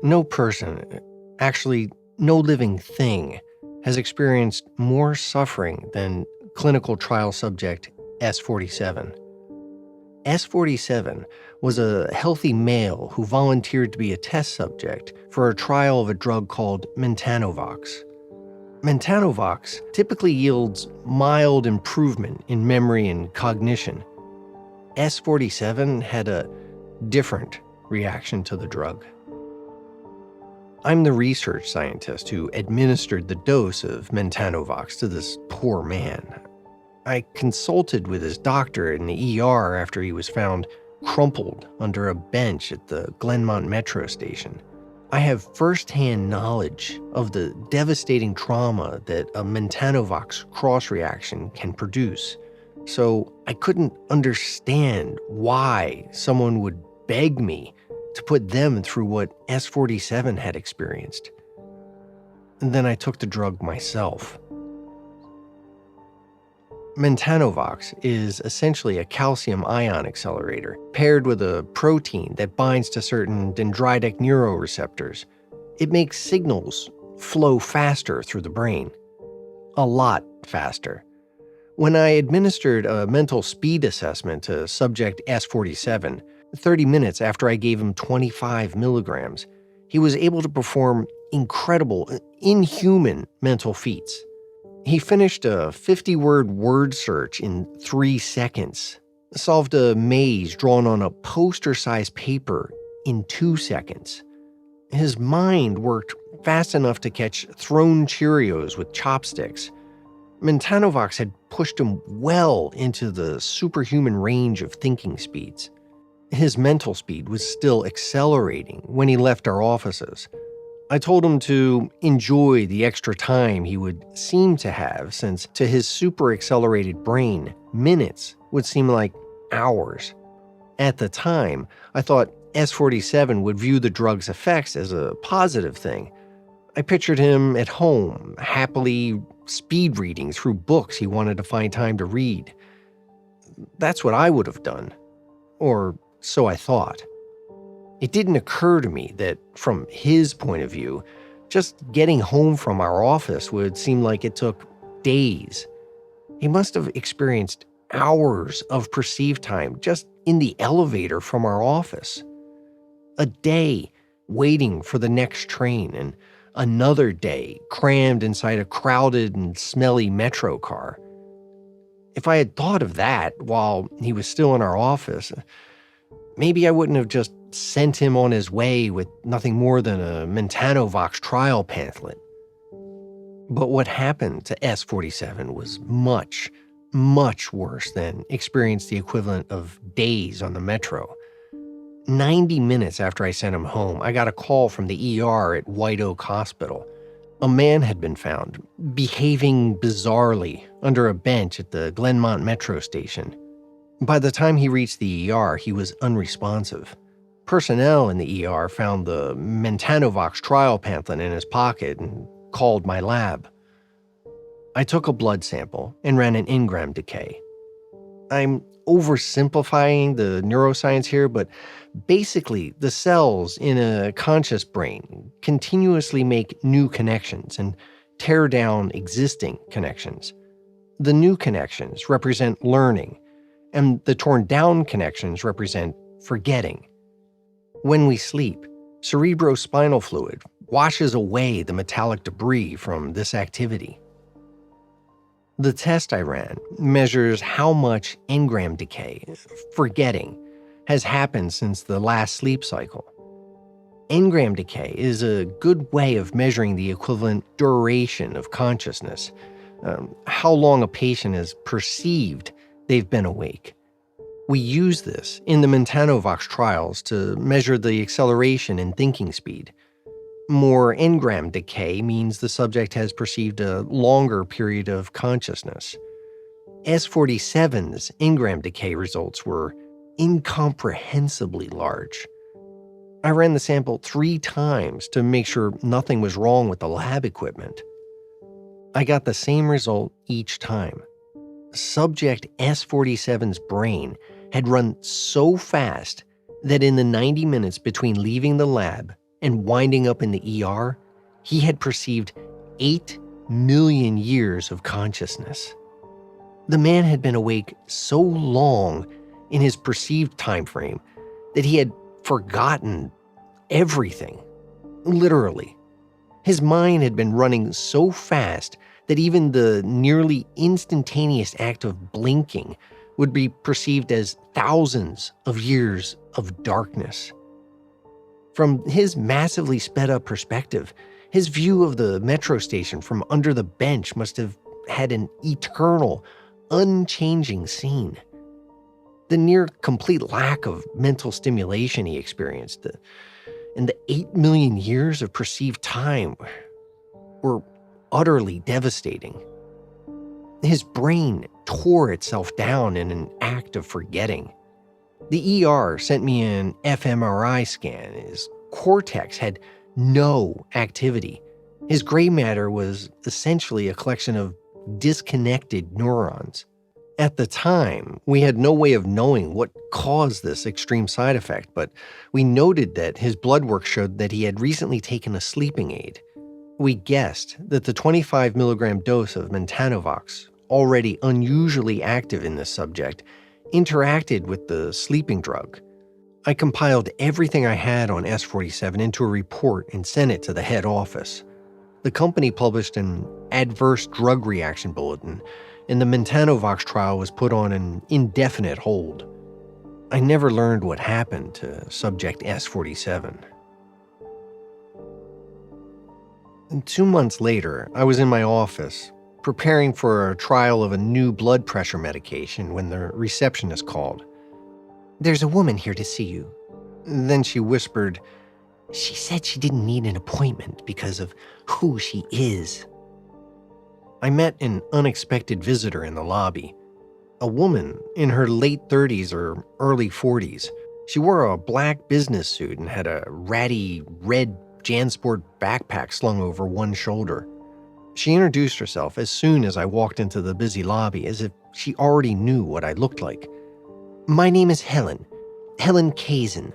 No person, actually no living thing, has experienced more suffering than clinical trial subject S47. S47 was a healthy male who volunteered to be a test subject for a trial of a drug called Mentanovox. Mentanovox typically yields mild improvement in memory and cognition. S47 had a different reaction to the drug. I'm the research scientist who administered the dose of Mentanovox to this poor man. I consulted with his doctor in the ER after he was found crumpled under a bench at the Glenmont metro station. I have firsthand knowledge of the devastating trauma that a Mentanovox cross-reaction can produce, so I couldn't understand why someone would beg me to put them through what S47 had experienced. And then I took the drug myself. Mentanovox is essentially a calcium ion accelerator paired with a protein that binds to certain dendritic neuroreceptors. It makes signals flow faster through the brain. A lot faster. When I administered a mental speed assessment to subject S47, 30 minutes after I gave him 25 milligrams, he was able to perform incredible, inhuman mental feats. He finished a 50-word word search in 3 seconds, solved a maze drawn on a poster-sized paper in 2 seconds. His mind worked fast enough to catch thrown Cheerios with chopsticks. Mentanovox had pushed him well into the superhuman range of thinking speeds. His mental speed was still accelerating when he left our offices. I told him to enjoy the extra time he would seem to have, since to his super accelerated brain, minutes would seem like hours. At the time, I thought S47 would view the drug's effects as a positive thing. I pictured him at home, happily speed reading through books he wanted to find time to read. That's what I would have done. Or so I thought. It didn't occur to me that, from his point of view, just getting home from our office would seem like it took days. He must have experienced hours of perceived time just in the elevator from our office. A day waiting for the next train, and another day crammed inside a crowded and smelly metro car. If I had thought of that while he was still in our office, maybe I wouldn't have just sent him on his way with nothing more than a Mentanovox trial pamphlet. But what happened to S47 was much, much worse than experienced the equivalent of days on the metro. 90 minutes after I sent him home, I got a call from the ER at White Oak Hospital. A man had been found behaving bizarrely under a bench at the Glenmont metro station. By the time he reached the ER, he was unresponsive. Personnel in the ER found the Mentanovox trial pamphlet in his pocket and called my lab. I took a blood sample and ran an engram decay. I'm oversimplifying the neuroscience here, but basically the cells in a conscious brain continuously make new connections and tear down existing connections. The new connections represent learning, and the torn down connections represent forgetting. When we sleep, cerebrospinal fluid washes away the metallic debris from this activity. The test I ran measures how much engram decay, forgetting, has happened since the last sleep cycle. Engram decay is a good way of measuring the equivalent duration of consciousness, how long a patient has perceived they've been awake. We use this in the Mentanovox trials to measure the acceleration in thinking speed. More engram decay means the subject has perceived a longer period of consciousness. S47's engram decay results were incomprehensibly large. I ran the sample 3 times to make sure nothing was wrong with the lab equipment. I got the same result each time. Subject S47's brain had run so fast that in the 90 minutes between leaving the lab and winding up in the ER, he had perceived 8 million years of consciousness. The man had been awake so long in his perceived time frame that he had forgotten everything, literally. His mind had been running so fast that even the nearly instantaneous act of blinking would be perceived as thousands of years of darkness. From his massively sped up perspective, his view of the metro station from under the bench must have had an eternal, unchanging scene. The near complete lack of mental stimulation he experienced, and the 8 million years of perceived time were utterly devastating. His brain tore itself down in an act of forgetting. The ER sent me an fMRI scan. His cortex had no activity. His gray matter was essentially a collection of disconnected neurons. At the time, we had no way of knowing what caused this extreme side effect, but we noted that his blood work showed that he had recently taken a sleeping aid. We guessed that the 25 milligram dose of Mentanovox, already unusually active in this subject, interacted with the sleeping drug. I compiled everything I had on S47 into a report and sent it to the head office. The company published an adverse drug reaction bulletin, and the Mentanovox trial was put on an indefinite hold. I never learned what happened to subject S47. 2 months later, I was in my office, preparing for a trial of a new blood pressure medication when the receptionist called. "There's a woman here to see you." Then she whispered, "She said she didn't need an appointment because of who she is." I met an unexpected visitor in the lobby. A woman in her late 30s or early 40s. She wore a black business suit and had a ratty red JanSport backpack slung over one shoulder. She introduced herself as soon as I walked into the busy lobby, as if she already knew what I looked like. "My name is Helen Kazin.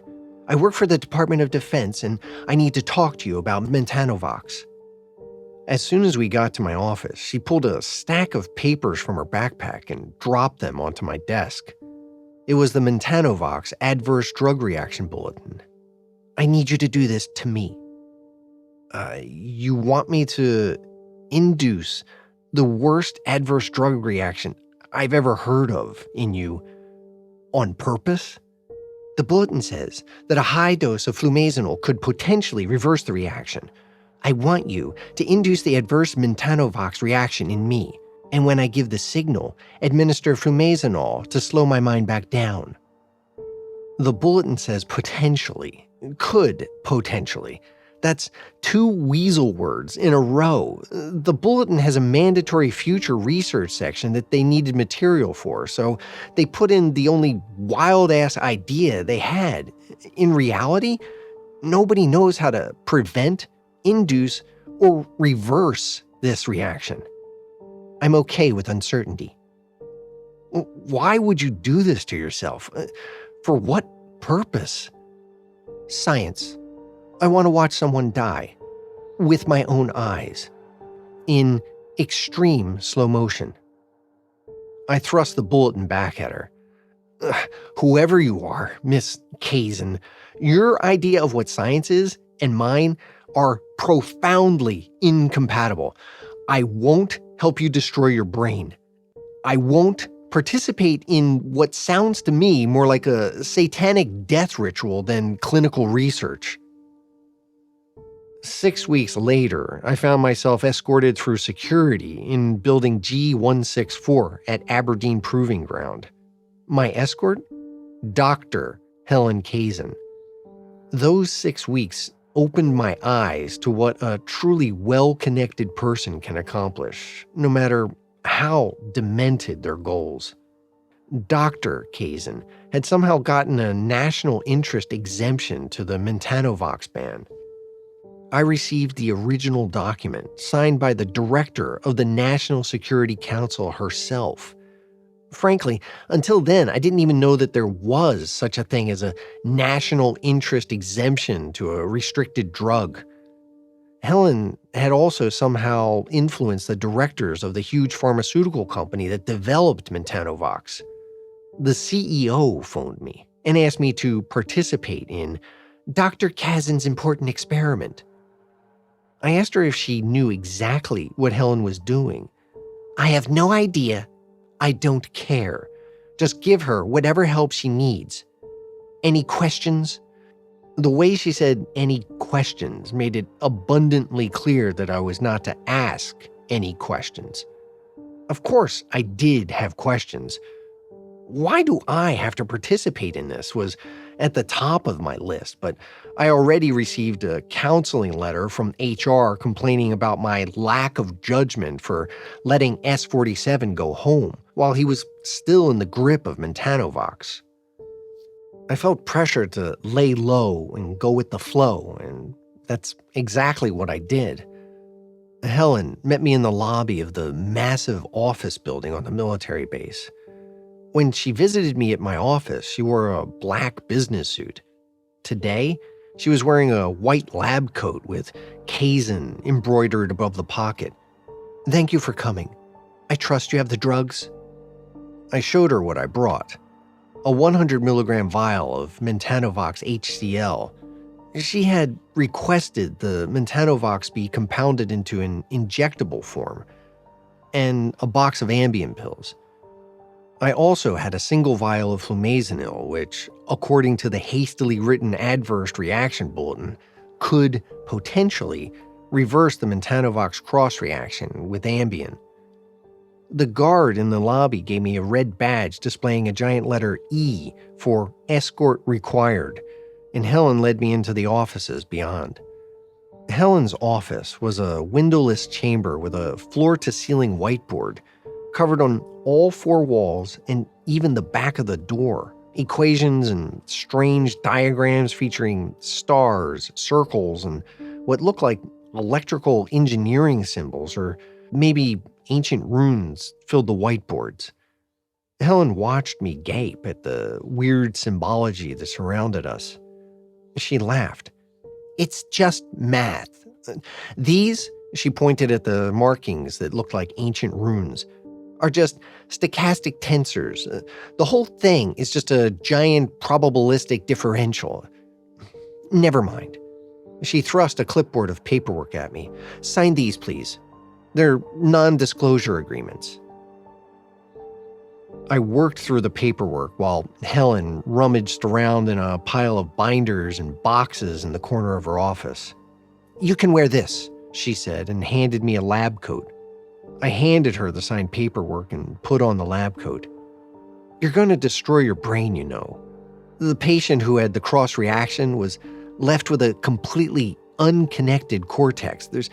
I work for the Department of Defense, and I need to talk to you about Mentanovox." As soon as we got to my office, she pulled a stack of papers from her backpack and dropped them onto my desk. It was the Mentanovox Adverse Drug Reaction Bulletin. "I need you to do this to me." You want me to induce the worst adverse drug reaction I've ever heard of in you on purpose? The bulletin says that a high dose of flumazenol could potentially reverse the reaction. I want you to induce the adverse Mentanovox reaction in me, and when I give the signal, administer flumazenol to slow my mind back down. The bulletin says potentially, could potentially. That's 2 weasel words in a row. The bulletin has a mandatory future research section that they needed material for, so they put in the only wild-ass idea they had. In reality, nobody knows how to prevent, induce, or reverse this reaction. I'm okay with uncertainty. Why would you do this to yourself? For what purpose? Science. I want to watch someone die with my own eyes in extreme slow motion. I thrust the bulletin back at her. Whoever you are, Miss Kazin, your idea of what science is and mine are profoundly incompatible. I won't help you destroy your brain. I won't participate in what sounds to me more like a satanic death ritual than clinical research. 6 weeks later, I found myself escorted through security in building G164 at Aberdeen Proving Ground. My escort? Dr. Helen Kazin. Those 6 weeks opened my eyes to what a truly well-connected person can accomplish, no matter how demented their goals. Dr. Kazin had somehow gotten a national interest exemption to the Mentanovox ban. I received the original document signed by the director of the National Security Council herself. Frankly, until then, I didn't even know that there was such a thing as a national interest exemption to a restricted drug. Helen had also somehow influenced the directors of the huge pharmaceutical company that developed Mentanovox. The CEO phoned me and asked me to participate in Dr. Kazin's important experiment. I asked her if she knew exactly what Helen was doing. I have no idea. I don't care. Just give her whatever help she needs. Any questions? The way she said any questions made it abundantly clear that I was not to ask any questions. Of course, I did have questions. Why do I have to participate in this was at the top of my list, but I already received a counseling letter from HR complaining about my lack of judgment for letting S-47 go home while he was still in the grip of Mentanovox. I felt pressure to lay low and go with the flow, and that's exactly what I did. Helen met me in the lobby of the massive office building on the military base. When she visited me at my office, she wore a black business suit. Today, she was wearing a white lab coat with Kazan embroidered above the pocket. "Thank you for coming. I trust you have the drugs?" I showed her what I brought. A 100 milligram vial of Mentanovox HCl. She had requested the Mentanovox be compounded into an injectable form, and a box of Ambien pills. I also had a single vial of flumazenil, which, according to the hastily written adverse reaction bulletin, could potentially reverse the Mentanovox cross-reaction with Ambien. The guard in the lobby gave me a red badge displaying a giant letter E for escort required, and Helen led me into the offices beyond. Helen's office was a windowless chamber with a floor-to-ceiling whiteboard covered on all four walls and even the back of the door. Equations and strange diagrams featuring stars, circles, and what looked like electrical engineering symbols or maybe ancient runes filled the whiteboards. Helen watched me gape at the weird symbology that surrounded us. She laughed. "It's just math. These," she pointed at the markings that looked like ancient runes, "are just stochastic tensors. The whole thing is just a giant probabilistic differential. Never mind." She thrust a clipboard of paperwork at me. "Sign these, please. They're non-disclosure agreements." I worked through the paperwork while Helen rummaged around in a pile of binders and boxes in the corner of her office. "You can wear this," she said, and handed me a lab coat. I handed her the signed paperwork and put on the lab coat. "You're going to destroy your brain, you know." The patient who had the cross-reaction was left with a completely unconnected cortex. There's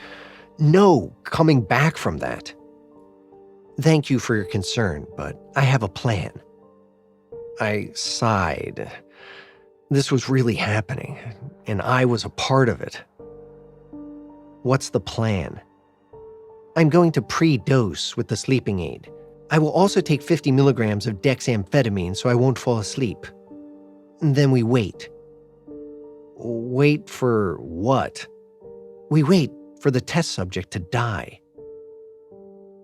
no coming back from that. "Thank you for your concern, but I have a plan." I sighed. This was really happening, and I was a part of it. "What's the plan?" "I'm going to pre-dose with the sleeping aid. I will also take 50 milligrams of dexamphetamine so I won't fall asleep. Then we wait." "Wait for what?" "We wait for the test subject to die."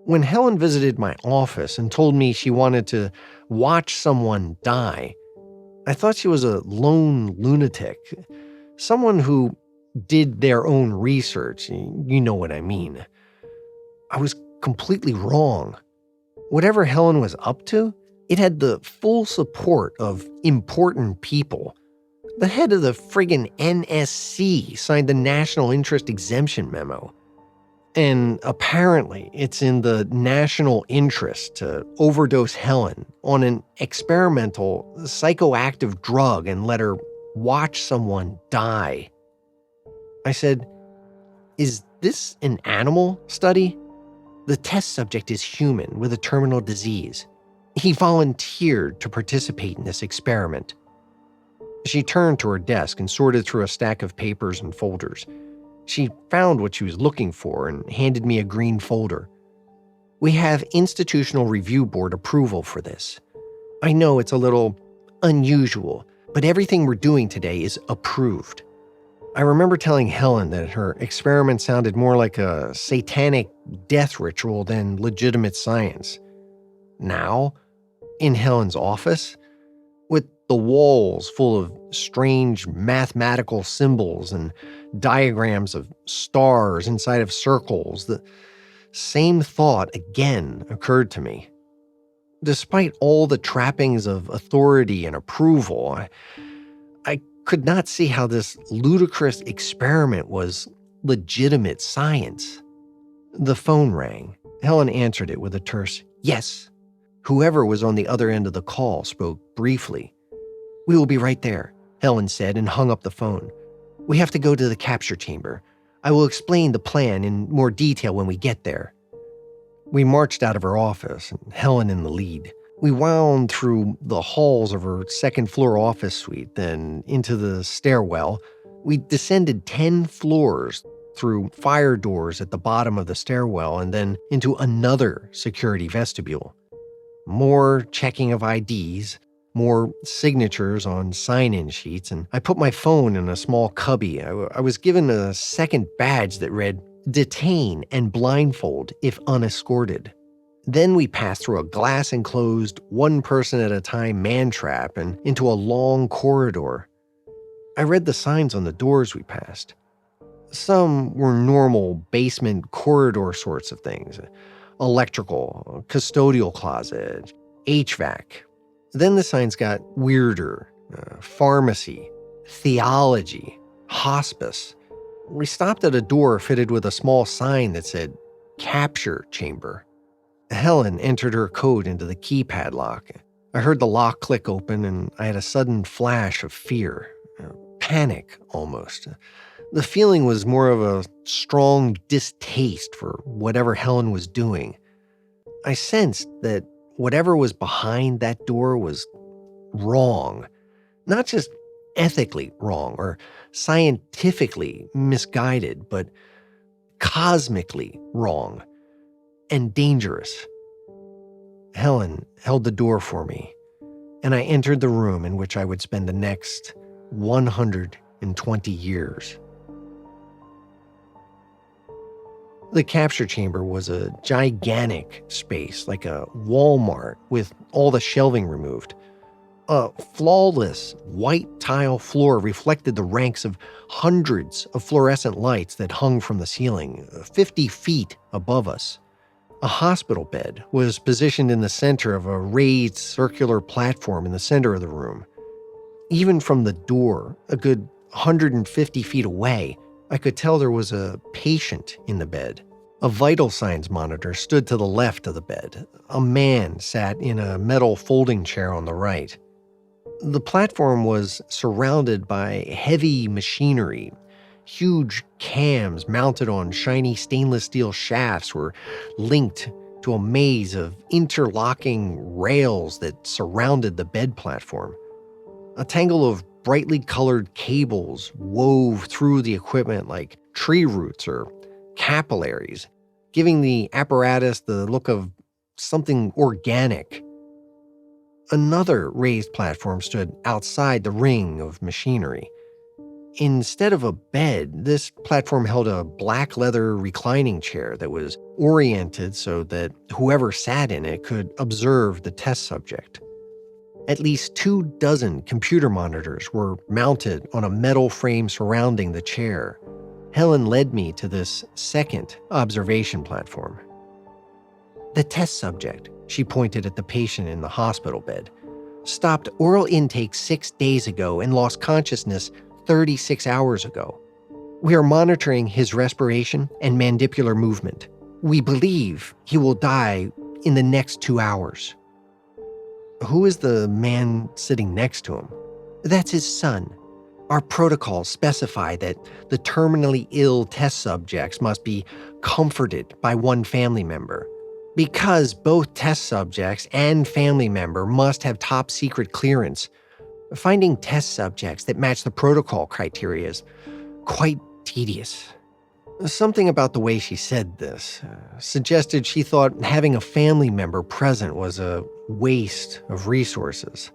When Helen visited my office and told me she wanted to watch someone die, I thought she was a lone lunatic, someone who did their own research. You know what I mean. I was completely wrong. Whatever Helen was up to, it had the full support of important people. The head of the friggin' NSC signed the National Interest Exemption Memo. And apparently, it's in the national interest to overdose Helen on an experimental psychoactive drug and let her watch someone die. I said, "Is this an animal study? The test subject is human with a terminal disease. He volunteered to participate in this experiment." She turned to her desk and sorted through a stack of papers and folders. She found what she was looking for and handed me a green folder. We have institutional review board approval for this. I know it's a little unusual, but everything we're doing today is approved. I remember telling Helen that her experiment sounded more like a satanic death ritual than legitimate science. Now, in Helen's office, with the walls full of strange mathematical symbols and diagrams of stars inside of circles, the same thought again occurred to me. Despite all the trappings of authority and approval, I could not see how this ludicrous experiment was legitimate science. The phone rang. Helen answered it with a terse yes. Whoever was on the other end of the call spoke briefly. "We will be right there," Helen said and hung up the phone. "We have to go to the capture chamber. I will explain the plan in more detail when we get there." We marched out of her office, and Helen in the lead. We wound through the halls of her second-floor office suite, then into the stairwell. We descended 10 floors through fire doors at the bottom of the stairwell and then into another security vestibule. More checking of IDs, more signatures on sign-in sheets, and I put my phone in a small cubby. I was given a second badge that read, "Detain and blindfold if unescorted." Then we passed through a glass-enclosed, one-person-at-a-time man-trap and into a long corridor. I read the signs on the doors we passed. Some were normal basement corridor sorts of things. Electrical, custodial closet, HVAC. Then the signs got weirder. Pharmacy, theology, hospice. We stopped at a door fitted with a small sign that said, "Capture Chamber." Helen entered her code into the keypad lock. I heard the lock click open and I had a sudden flash of fear. Panic, almost. The feeling was more of a strong distaste for whatever Helen was doing. I sensed that whatever was behind that door was wrong. Not just ethically wrong or scientifically misguided, but cosmically wrong and dangerous. Helen held the door for me, and I entered the room in which I would spend the next 120 years. The capture chamber was a gigantic space, like a Walmart with all the shelving removed. A flawless white tile floor reflected the ranks of hundreds of fluorescent lights that hung from the ceiling, 50 feet above us. A hospital bed was positioned in the center of a raised circular platform in the center of the room. Even from the door, a good 150 feet away, I could tell there was a patient in the bed. A vital signs monitor stood to the left of the bed. A man sat in a metal folding chair on the right. The platform was surrounded by heavy machinery. Huge cams mounted on shiny stainless steel shafts were linked to a maze of interlocking rails that surrounded the bed platform. A tangle of brightly colored cables wove through the equipment like tree roots or capillaries, giving the apparatus the look of something organic. Another raised platform stood outside the ring of machinery. Instead of a bed, this platform held a black leather reclining chair that was oriented so that whoever sat in it could observe the test subject. At least 24 computer monitors were mounted on a metal frame surrounding the chair. Helen led me to this second observation platform. "The test subject," she pointed at the patient in the hospital bed, "stopped oral intake 6 days ago and lost consciousness 36 hours ago. We are monitoring his respiration and mandibular movement. We believe he will die in the next 2 hours." "Who is the man sitting next to him?" "That's his son. Our protocols specify that the terminally ill test subjects must be comforted by one family member. Because both test subjects and family member must have top secret clearance, finding test subjects that match the protocol criteria is quite tedious." Something about the way she said this suggested she thought having a family member present was a waste of resources.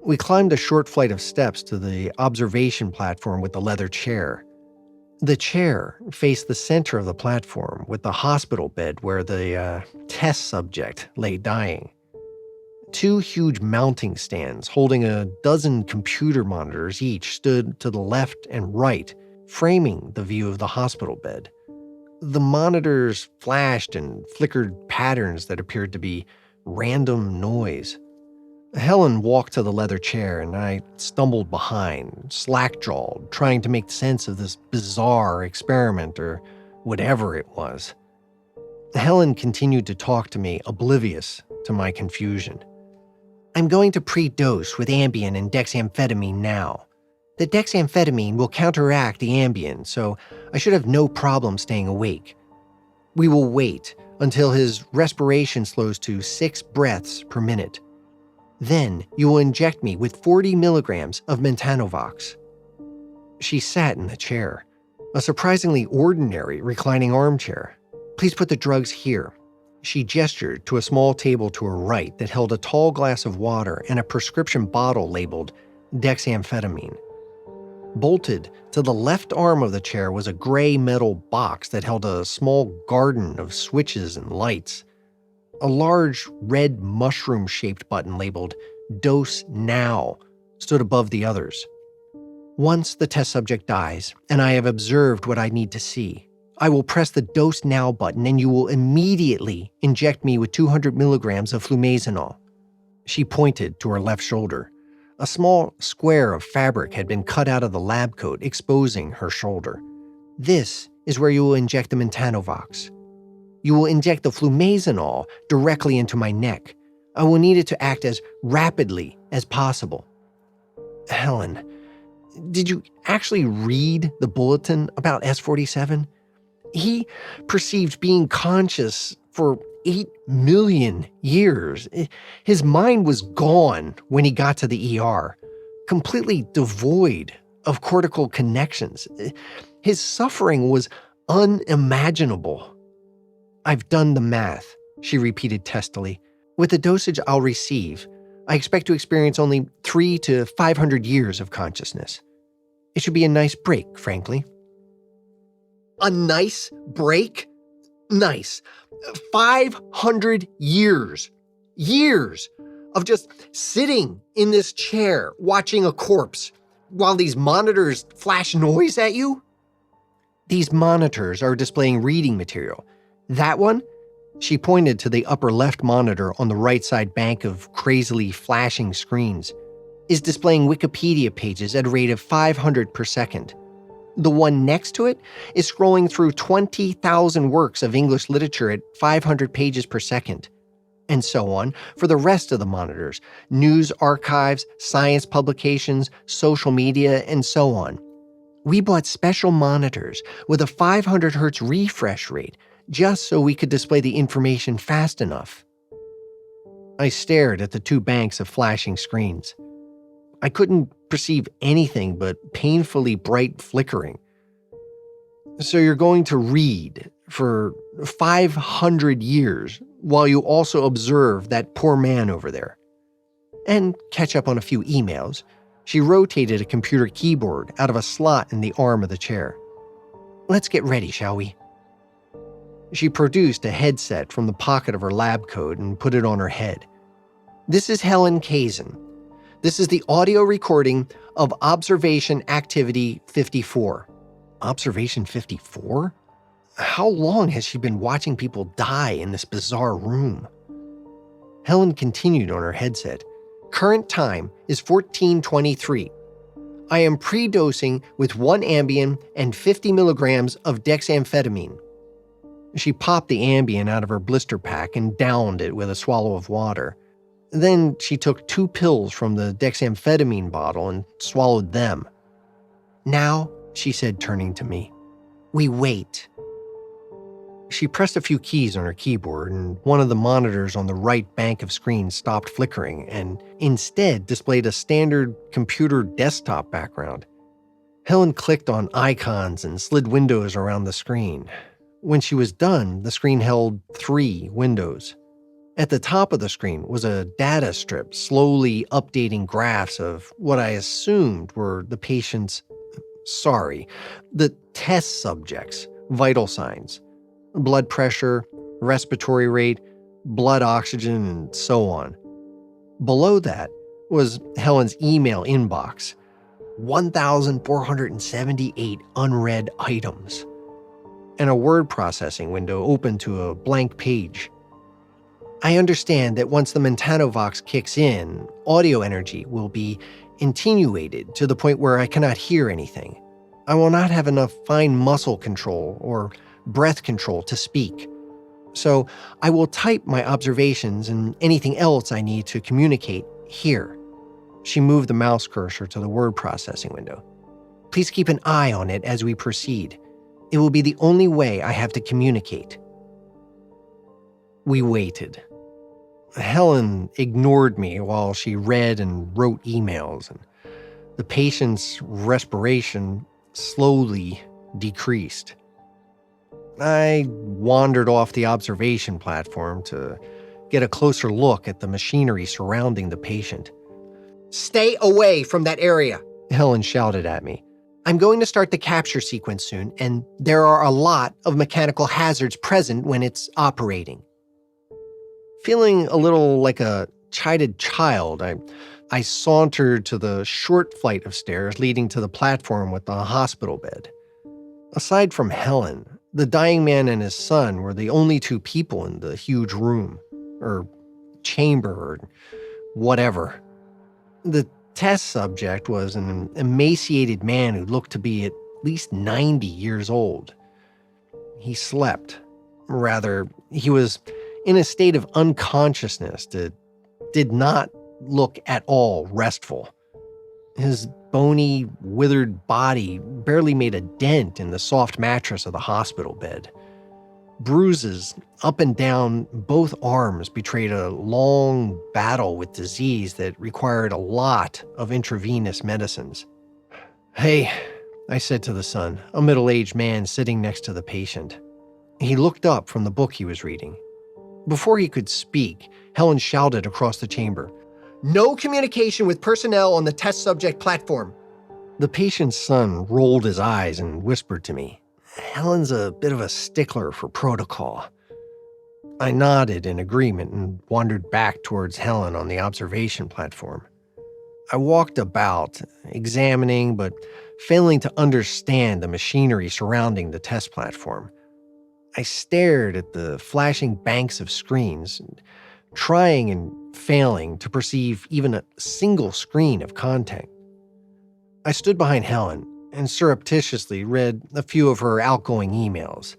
We climbed a short flight of steps to the observation platform with the leather chair. The chair faced the center of the platform with the hospital bed where the test subject lay dying. Two huge mounting stands holding a dozen computer monitors each stood to the left and right, framing the view of the hospital bed. The monitors flashed and flickered patterns that appeared to be random noise. Helen walked to the leather chair and I stumbled behind, slack-jawed, trying to make sense of this bizarre experiment or whatever it was. Helen continued to talk to me, oblivious to my confusion. I'm going to pre-dose with Ambien and dexamphetamine now. The dexamphetamine will counteract the Ambien, so I should have no problem staying awake. We will wait until his respiration slows to 6 breaths per minute. Then you will inject me with 40 milligrams of Mentanovox. She sat in the chair, a surprisingly ordinary reclining armchair. Please put the drugs here. She gestured to a small table to her right that held a tall glass of water and a prescription bottle labeled dexamphetamine. Bolted to the left arm of the chair was a gray metal box that held a small garden of switches and lights. A large red mushroom-shaped button labeled Dose Now stood above the others. Once the test subject dies and I have observed what I need to see, I will press the Dose Now button and you will immediately inject me with 200 milligrams of flumazenol. She pointed to her left shoulder. A small square of fabric had been cut out of the lab coat, exposing her shoulder. This is where you will inject the Mentanovox. You will inject the flumazenol directly into my neck. I will need it to act as rapidly as possible. Helen, did you actually read the bulletin about S-47? He perceived being conscious for 8 million years. His mind was gone when he got to the ER, completely devoid of cortical connections. His suffering was unimaginable. I've done the math, she repeated testily. With the dosage I'll receive, I expect to experience only 300 to 500 years of consciousness. It should be a nice break, frankly. A nice break? Nice. 500 years. Years of just sitting in this chair watching a corpse while these monitors flash noise at you? These monitors are displaying reading material. That one, she pointed to the upper left monitor on the right side bank of crazily flashing screens, is displaying Wikipedia pages at a rate of 500 per second. The one next to it is scrolling through 20,000 works of English literature at 500 pages per second. And so on for the rest of the monitors, news archives, science publications, social media, and so on. We bought special monitors with a 500 hertz refresh rate just so we could display the information fast enough. I stared at the 2 banks of flashing screens. I couldn't perceive anything but painfully bright flickering. So you're going to read for 500 years while you also observe that poor man over there. And catch up on a few emails. She rotated a computer keyboard out of a slot in the arm of the chair. Let's get ready, shall we? She produced a headset from the pocket of her lab coat and put it on her head. This is Helen Kazin. This is the audio recording of Observation Activity 54. Observation 54? How long has she been watching people die in this bizarre room? Helen continued on her headset. Current time is 14:23. I am pre-dosing with 1 Ambien and 50 milligrams of dexamphetamine. She popped the Ambien out of her blister pack and downed it with a swallow of water. Then she took 2 pills from the dexamphetamine bottle and swallowed them. Now, she said, turning to me, we wait. She pressed a few keys on her keyboard and one of the monitors on the right bank of screens stopped flickering and instead displayed a standard computer desktop background. Helen clicked on icons and slid windows around the screen. When she was done, the screen held 3 windows. At the top of the screen was a data strip slowly updating graphs of what I assumed were the the test subjects' vital signs, blood pressure, respiratory rate, blood oxygen, and so on. Below that was Helen's email inbox, 1,478 unread items, and a word processing window open to a blank page. I understand that once the Mentanovox kicks in, audio energy will be attenuated to the point where I cannot hear anything. I will not have enough fine muscle control or breath control to speak. So I will type my observations and anything else I need to communicate here. She moved the mouse cursor to the word processing window. Please keep an eye on it as we proceed. It will be the only way I have to communicate. We waited. Helen ignored me while she read and wrote emails, and the patient's respiration slowly decreased. I wandered off the observation platform to get a closer look at the machinery surrounding the patient. Stay away from that area, Helen shouted at me. I'm going to start the capture sequence soon, and there are a lot of mechanical hazards present when it's operating. Feeling a little like a chided child, I sauntered to the short flight of stairs leading to the platform with the hospital bed. Aside from Helen, the dying man and his son were the only 2 people in the huge room, or chamber, or whatever. The test subject was an emaciated man who looked to be at least 90 years old. He slept. Rather, he was in a state of unconsciousness that did not look at all restful. His bony, withered body barely made a dent in the soft mattress of the hospital bed. Bruises up and down both arms betrayed a long battle with disease that required a lot of intravenous medicines. Hey, I said to the son, a middle-aged man sitting next to the patient. He looked up from the book he was reading. Before he could speak, Helen shouted across the chamber, "No communication with personnel on the test subject platform." The patient's son rolled his eyes and whispered to me, "Helen's a bit of a stickler for protocol." I nodded in agreement and wandered back towards Helen on the observation platform. I walked about, examining but failing to understand the machinery surrounding the test platform. I stared at the flashing banks of screens, trying and failing to perceive even a single screen of content. I stood behind Helen and surreptitiously read a few of her outgoing emails.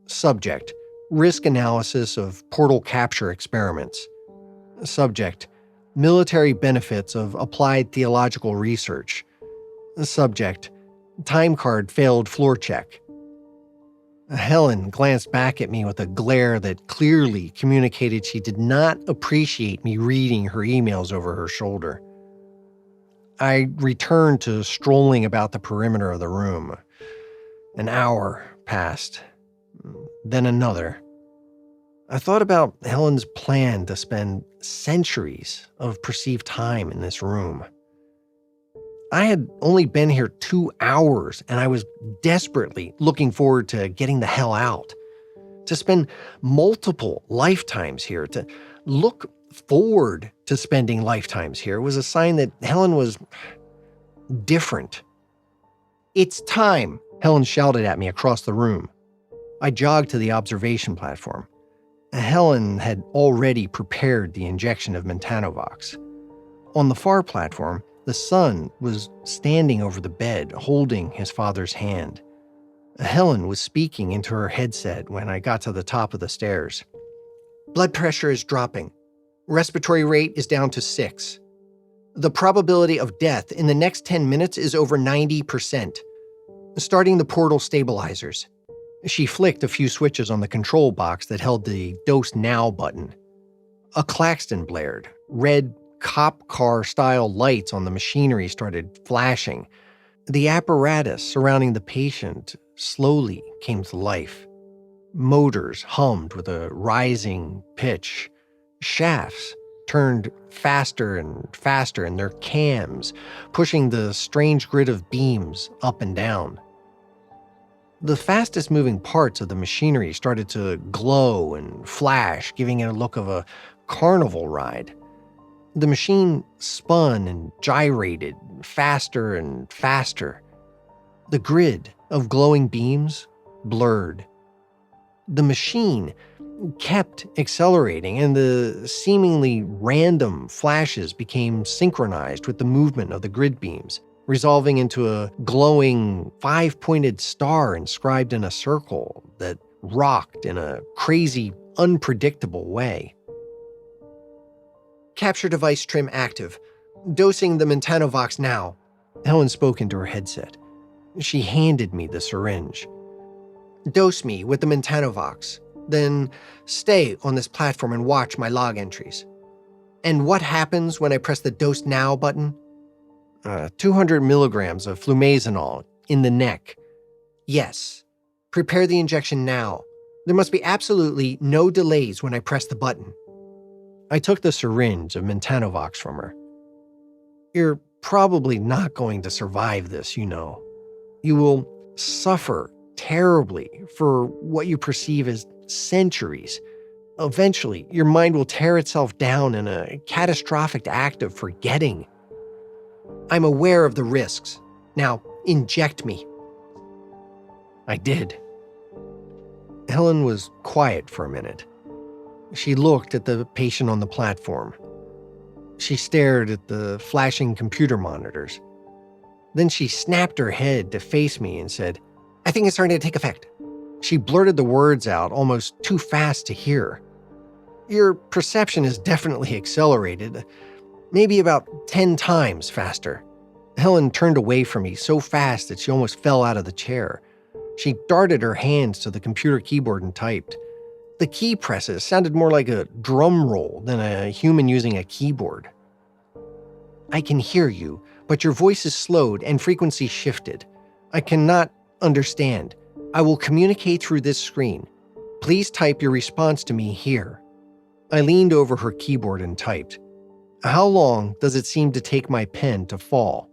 Subject: risk analysis of portal capture experiments. Subject: military benefits of applied theological research. Subject: time card failed floor check. Helen glanced back at me with a glare that clearly communicated she did not appreciate me reading her emails over her shoulder. I returned to strolling about the perimeter of the room. An hour passed, then another. I thought about Helen's plan to spend centuries of perceived time in this room. I had only been here 2 hours, and I was desperately looking forward to getting the hell out. To spend multiple lifetimes here, to look forward to spending lifetimes here was a sign that Helen was different. "It's time," Helen shouted at me across the room. I jogged to the observation platform. Helen had already prepared the injection of Mentanovox. On the far platform, the son was standing over the bed, holding his father's hand. Helen was speaking into her headset when I got to the top of the stairs. "Blood pressure is dropping. Respiratory rate is down to 6. The probability of death in the next 10 minutes is over 90%. Starting the portal stabilizers." She flicked a few switches on the control box that held the Dose Now button. A klaxon blared. Red cop car-style lights on the machinery started flashing. The apparatus surrounding the patient slowly came to life. Motors hummed with a rising pitch. Shafts turned faster and faster in their cams, pushing the strange grid of beams up and down. The fastest moving parts of the machinery started to glow and flash, giving it a look of a carnival ride. The machine spun and gyrated faster and faster. The grid of glowing beams blurred. The machine kept accelerating, and the seemingly random flashes became synchronized with the movement of the grid beams, resolving into a glowing five-pointed star inscribed in a circle that rocked in a crazy, unpredictable way. Capture device trim active. Dosing the Mentanovox now. Helen spoke into her headset. She handed me the syringe. Dose me with the Mentanovox. Then stay on this platform and watch my log entries. And what happens when I press the Dose Now button? 200 milligrams of flumazanol in the neck. Yes. Prepare the injection now. There must be absolutely no delays when I press the button. I took the syringe of Mentanovox from her. You're probably not going to survive this, you know. You will suffer terribly for what you perceive as centuries. Eventually, your mind will tear itself down in a catastrophic act of forgetting. I'm aware of the risks. Now, inject me. I did. Helen was quiet for a minute. She looked at the patient on the platform. She stared at the flashing computer monitors. Then she snapped her head to face me and said, I think it's starting to take effect. She blurted the words out almost too fast to hear. Your perception is definitely accelerated, maybe about 10 times faster. Helen turned away from me so fast that she almost fell out of the chair. She darted her hands to the computer keyboard and typed. The key presses sounded more like a drum roll than a human using a keyboard. I can hear you, but your voice is slowed and frequency shifted. I cannot understand. I will communicate through this screen. Please type your response to me here. I leaned over her keyboard and typed. How long does it seem to take my pen to fall?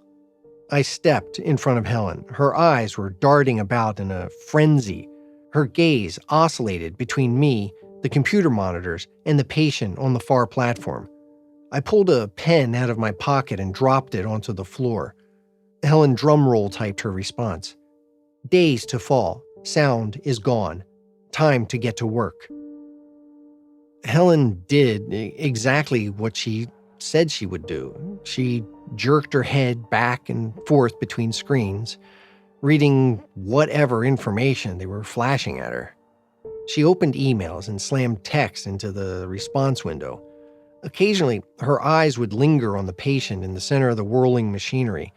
I stepped in front of Helen. Her eyes were darting about in a frenzy. Her gaze oscillated between me, the computer monitors, and the patient on the far platform. I pulled a pen out of my pocket and dropped it onto the floor. Helen drumroll typed her response. Days to fall. Sound is gone. Time to get to work. Helen did exactly what she said she would do. She jerked her head back and forth between screens, reading whatever information they were flashing at her. She opened emails and slammed text into the response window. Occasionally, her eyes would linger on the patient in the center of the whirling machinery.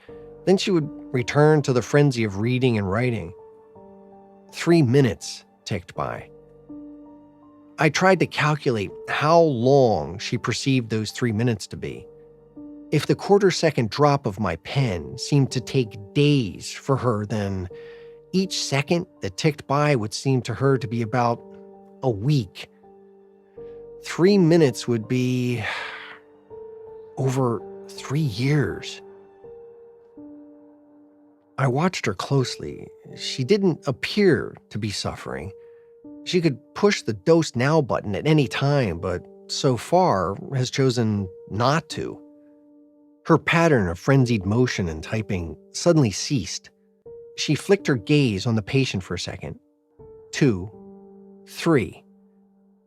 Then she would return to the frenzy of reading and writing. 3 minutes ticked by. I tried to calculate how long she perceived those 3 minutes to be. If the quarter-second drop of my pen seemed to take days for her, then each second that ticked by would seem to her to be about a week. 3 minutes would be over 3 years. I watched her closely. She didn't appear to be suffering. She could push the Dose Now button at any time, but so far has chosen not to. Her pattern of frenzied motion and typing suddenly ceased. She flicked her gaze on the patient for a second. 2, 3.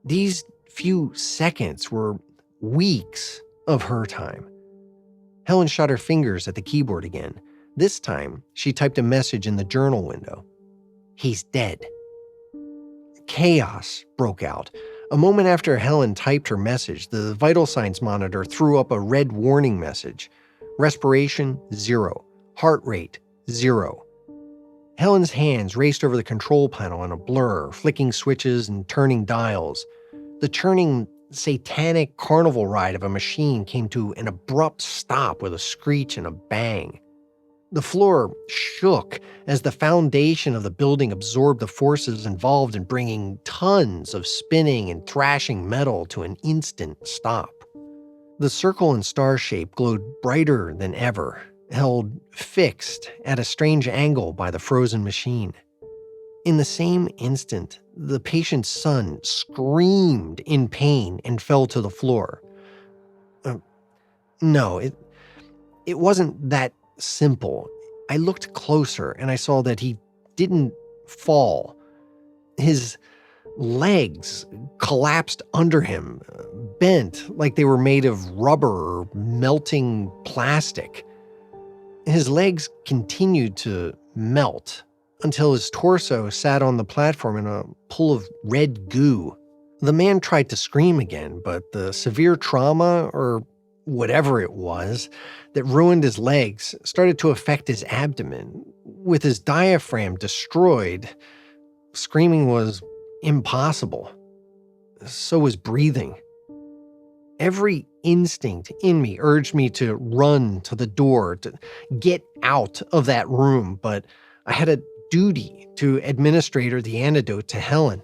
These few seconds were weeks of her time. Helen shot her fingers at the keyboard again. This time, she typed a message in the journal window. He's dead. Chaos broke out. A moment after Helen typed her message, the vital signs monitor threw up a red warning message. Respiration, 0. Heart rate, 0. Helen's hands raced over the control panel in a blur, flicking switches and turning dials. The churning, satanic carnival ride of a machine came to an abrupt stop with a screech and a bang. The floor shook as the foundation of the building absorbed the forces involved in bringing tons of spinning and thrashing metal to an instant stop. The circle and star shape glowed brighter than ever, held fixed at a strange angle by the frozen machine. In the same instant, the patient's son screamed in pain and fell to the floor. No, it wasn't that simple. I looked closer and I saw that he didn't fall. His legs collapsed under him, bent like they were made of rubber or melting plastic. His legs continued to melt until his torso sat on the platform in a pool of red goo. The man tried to scream again, but the severe trauma, or whatever it was, that ruined his legs started to affect his abdomen. With his diaphragm destroyed, screaming was impossible. So was breathing. Every instinct in me urged me to run to the door, to get out of that room, but I had a duty to administer the antidote to Helen.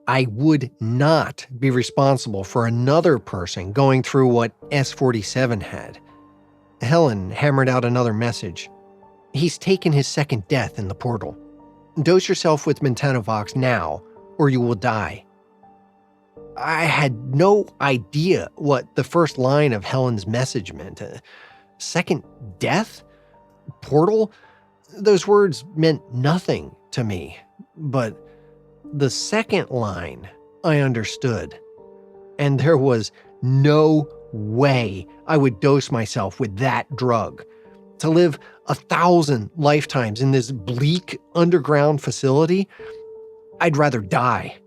I would not be responsible for another person going through what S-47 had. Helen hammered out another message. He's taken his second death in the portal. Dose yourself with Mentanovox now, or you will die. I had no idea what the first line of Helen's message meant. Second death? Portal? Those words meant nothing to me, but the second line I understood, and there was no way I would dose myself with that drug. To live 1,000 lifetimes in this bleak underground facility, I'd rather die.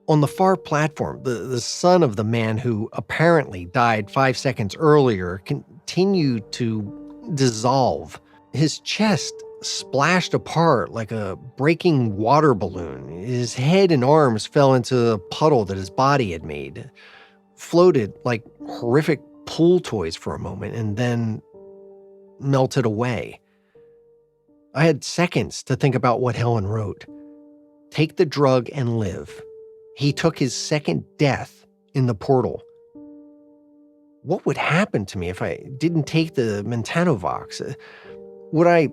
On the far platform, the son of the man who apparently died 5 seconds earlier continued to dissolve. His chest splashed apart like a breaking water balloon. His head and arms fell into the puddle that his body had made, floated like horrific pool toys for a moment, and then melted away. I had seconds to think about what Helen wrote. Take the drug and live. He took his second death in the portal. What would happen to me if I didn't take the Mentanovox? Would I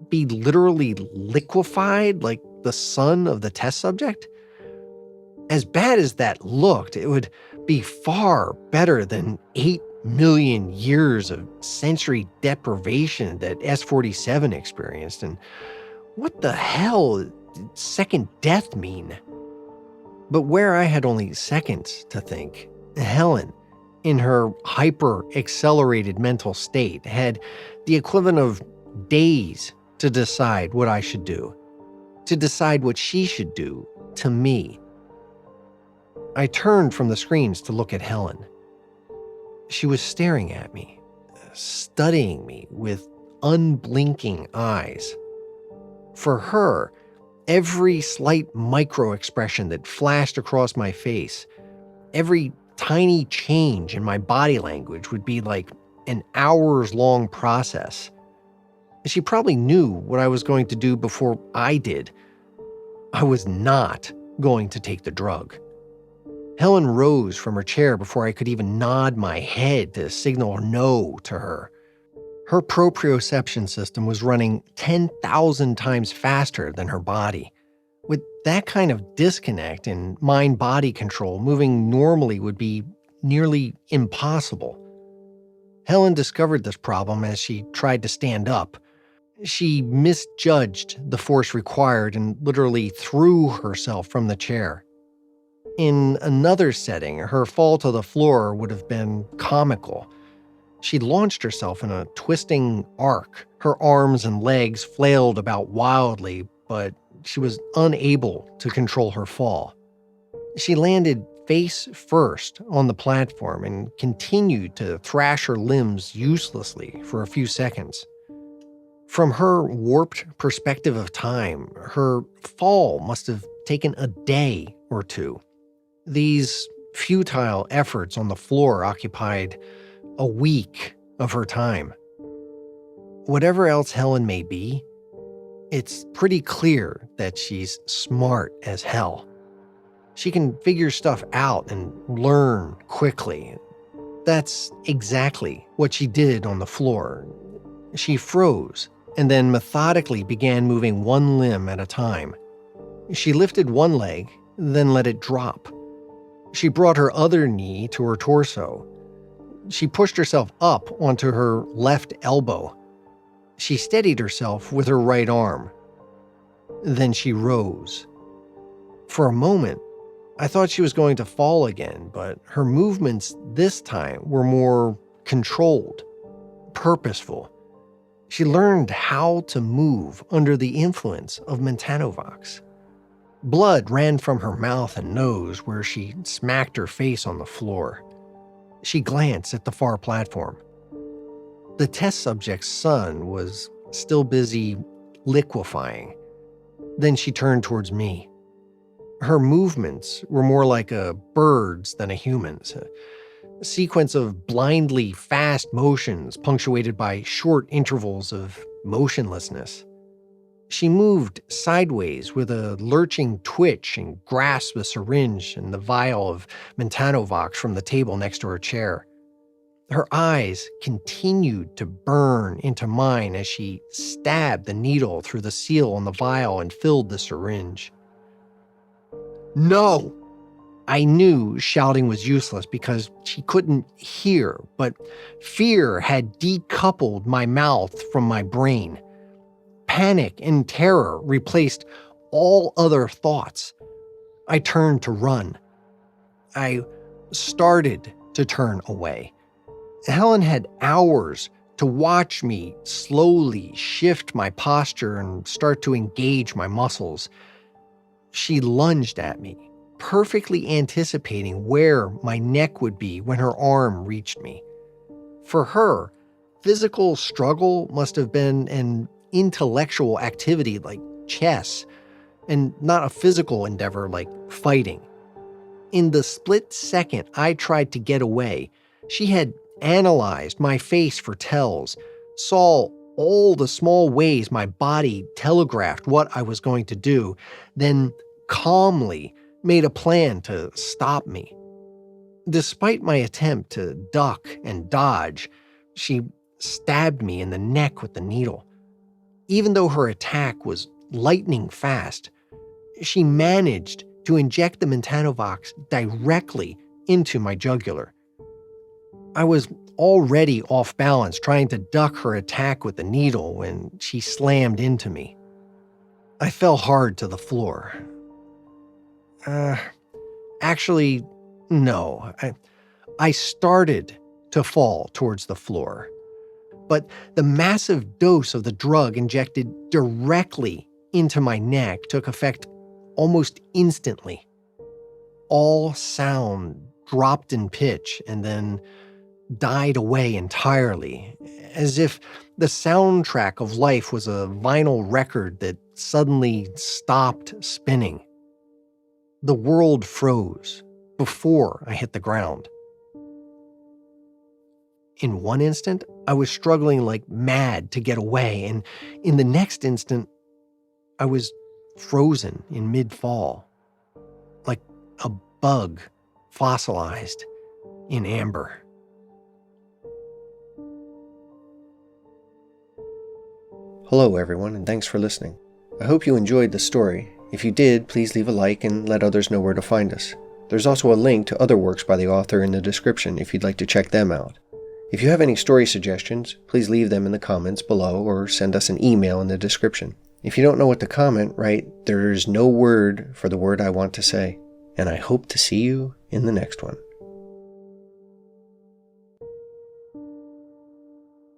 be literally liquefied like the son of the test subject? As bad as that looked, it would be far better than 8 million years of sensory deprivation that S-47 experienced. And what the hell did second death mean? But where I had only seconds to think, Helen, in her hyper-accelerated mental state, had the equivalent of days to decide what I should do, to decide what she should do to me. I turned from the screens to look at Helen. She was staring at me, studying me with unblinking eyes. For her, every slight micro-expression that flashed across my face, every tiny change in my body language would be like an hours-long process. She probably knew what I was going to do before I did. I was not going to take the drug. Helen rose from her chair before I could even nod my head to signal no to her. Her proprioception system was running 10,000 times faster than her body. With that kind of disconnect in mind-body control, moving normally would be nearly impossible. Helen discovered this problem as she tried to stand up. She misjudged the force required and literally threw herself from the chair. In another setting, her fall to the floor would have been comical. She launched herself in a twisting arc. Her arms and legs flailed about wildly, but she was unable to control her fall. She landed face first on the platform and continued to thrash her limbs uselessly for a few seconds. From her warped perspective of time, her fall must have taken a day or two. These futile efforts on the floor occupied a week of her time. Whatever else Helen may be, it's pretty clear that she's smart as hell. She can figure stuff out and learn quickly. That's exactly what she did on the floor. She froze and then methodically began moving one limb at a time. She lifted one leg, then let it drop. She brought her other knee to her torso. She pushed herself up onto her left elbow. She steadied herself with her right arm. Then she rose. For a moment, I thought she was going to fall again, but her movements this time were more controlled, purposeful. She learned how to move under the influence of Mentanovox. Blood ran from her mouth and nose where she smacked her face on the floor. She glanced at the far platform. The test subject's son was still busy liquefying. Then she turned towards me. Her movements were more like a bird's than a human's. A sequence of blindly fast motions punctuated by short intervals of motionlessness. She moved sideways with a lurching twitch and grasped the syringe and the vial of Mentanovox from the table next to her chair. Her eyes continued to burn into mine as she stabbed the needle through the seal on the vial and filled the syringe. No! I knew shouting was useless because she couldn't hear, but fear had decoupled my mouth from my brain. Panic and terror replaced all other thoughts. I turned to run. I started to turn away. Helen had hours to watch me slowly shift my posture and start to engage my muscles. She lunged at me, perfectly anticipating where my neck would be when her arm reached me. For her, physical struggle must have been an intellectual activity like chess, and not a physical endeavor like fighting. In the split second I tried to get away, she had analyzed my face for tells, saw all the small ways my body telegraphed what I was going to do, then calmly made a plan to stop me. Despite my attempt to duck and dodge, she stabbed me in the neck with the needle. Even though her attack was lightning fast, she managed to inject the Mentanovox directly into my jugular. I was already off balance trying to duck her attack with the needle when she slammed into me. I fell hard to the floor. Actually, no. I started to fall towards the floor. But the massive dose of the drug injected directly into my neck took effect almost instantly. All sound dropped in pitch and then died away entirely, as if the soundtrack of life was a vinyl record that suddenly stopped spinning. The world froze before I hit the ground. In one instant, I was struggling like mad to get away, and in the next instant, I was frozen in mid-fall, like a bug fossilized in amber. Hello everyone, and thanks for listening. I hope you enjoyed the story. If you did, please leave a like and let others know where to find us. There's also a link to other works by the author in the description if you'd like to check them out. If you have any story suggestions, please leave them in the comments below or send us an email in the description. If you don't know what to comment, write, "There's no word for the word I want to say." And I hope to see you in the next one.